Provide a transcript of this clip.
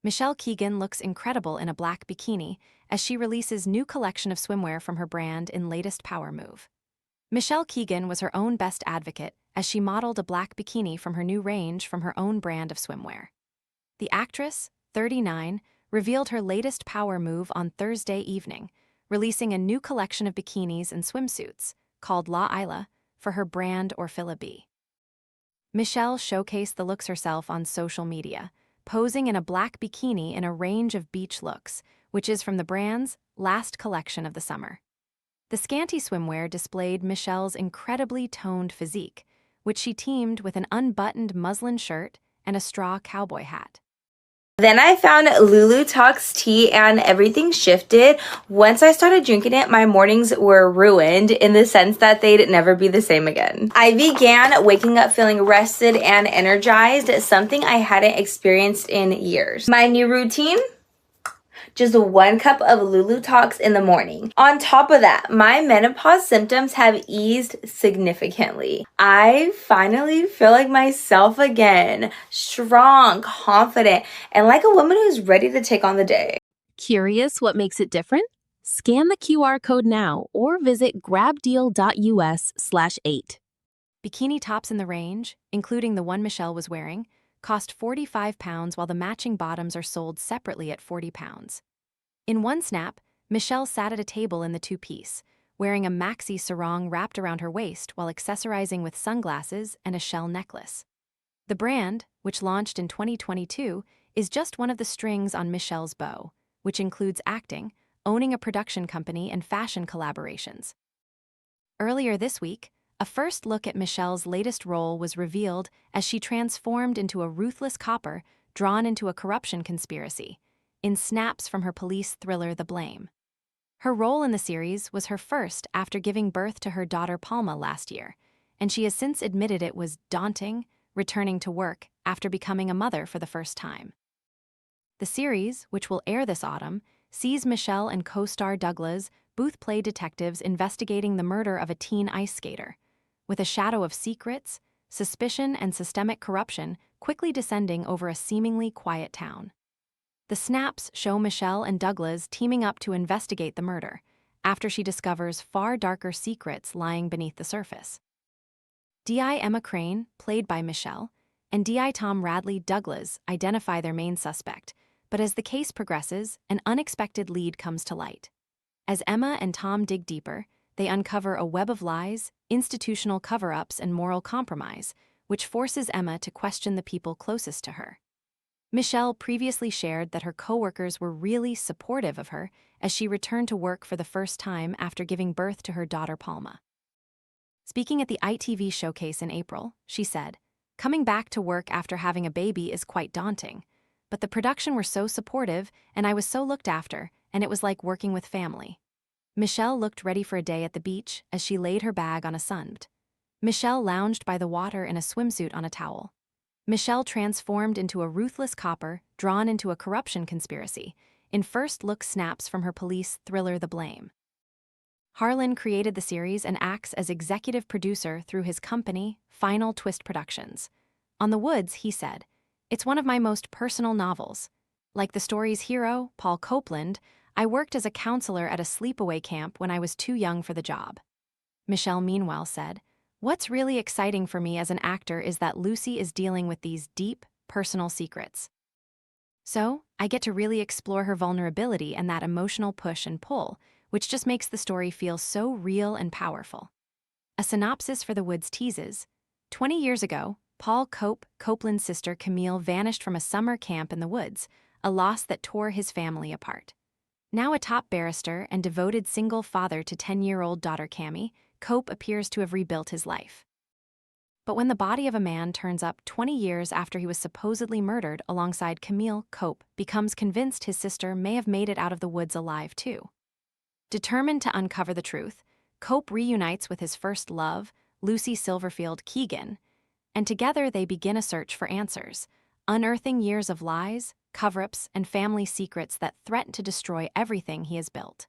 Michelle Keegan looks incredible in a black bikini as she releases new collection of swimwear from her brand in latest power move. Michelle Keegan was her own best advocate as she modeled a black bikini from her new range from her own brand of swimwear. The actress, 39, revealed her latest power move on Thursday evening, releasing a new collection of bikinis and swimsuits, called La Isla, for her brand Orfila B. Michelle showcased the looks herself on social media, posing in a black bikini in a range of beach looks, which is from the brand's last collection of the summer. The scanty swimwear displayed Michelle's incredibly toned physique, which she teamed with an unbuttoned muslin shirt and a straw cowboy hat. Then I found Lulu Talks tea and everything shifted. Once I started drinking it, my mornings were ruined in the sense that they'd never be the same again. I began waking up feeling rested and energized, something I hadn't experienced in years. My new routine? Just 1 cup of Lulu Talks in the morning. On top of that, my menopause symptoms have eased significantly. I finally feel like myself again, strong, confident, and like a woman who's ready to take on the day. Curious what makes it different? Scan the QR code now or visit grabdeal.us/8. Bikini tops in the range, including the one Michelle was wearing, cost £45 while the matching bottoms are sold separately at £40. In one snap, Michelle sat at a table in the two-piece, wearing a maxi sarong wrapped around her waist while accessorizing with sunglasses and a shell necklace. The brand, which launched in 2022, is just one of the strings on Michelle's bow, which includes acting, owning a production company, and fashion collaborations. Earlier this week, a first look at Michelle's latest role was revealed as she transformed into a ruthless copper drawn into a corruption conspiracy, in snaps from her police thriller The Blame. Her role in the series was her first after giving birth to her daughter Palma last year, and she has since admitted it was daunting returning to work after becoming a mother for the first time. The series, which will air this autumn, sees Michelle and co-star Douglas both play detectives investigating the murder of a teen ice skater, with a shadow of secrets, suspicion, and systemic corruption quickly descending over a seemingly quiet town. The snaps show Michelle and Douglas teaming up to investigate the murder, after she discovers far darker secrets lying beneath the surface. D.I. Emma Crane, played by Michelle, and D.I. Tom Radley Douglas identify their main suspect, but as the case progresses, an unexpected lead comes to light. As Emma and Tom dig deeper, they uncover a web of lies, institutional cover-ups, and moral compromise, which forces Emma to question the people closest to her. Michelle previously shared that her co-workers were really supportive of her as she returned to work for the first time after giving birth to her daughter Palma. Speaking at the ITV showcase in April, she said, "Coming back to work after having a baby is quite daunting, but the production were so supportive and I was so looked after, and it was like working with family." Michelle looked ready for a day at the beach as she laid her bag on a sunbed. Michelle lounged by the water in a swimsuit on a towel. Michelle transformed into a ruthless copper drawn into a corruption conspiracy in first-look snaps from her police thriller The Blame. Harlan created the series and acts as executive producer through his company, Final Twist Productions. On The Woods, he said, "It's one of my most personal novels. Like the story's hero, Paul Copeland, I worked as a counselor at a sleepaway camp when I was too young for the job." Michelle meanwhile said, "What's really exciting for me as an actor is that Lucy is dealing with these deep, personal secrets. So, I get to really explore her vulnerability and that emotional push and pull, which just makes the story feel so real and powerful." A synopsis for The Woods teases, 20 years ago, Paul Copeland's sister Camille vanished from a summer camp in the woods, a loss that tore his family apart. Now a top barrister and devoted single father to 10-year-old daughter Cammie, Cope appears to have rebuilt his life. But when the body of a man turns up 20 years after he was supposedly murdered alongside Camille, Cope becomes convinced his sister may have made it out of the woods alive too. Determined to uncover the truth, Cope reunites with his first love, Lucy Silverfield Keegan, and together they begin a search for answers, unearthing years of lies, cover-ups, and family secrets that threaten to destroy everything he has built.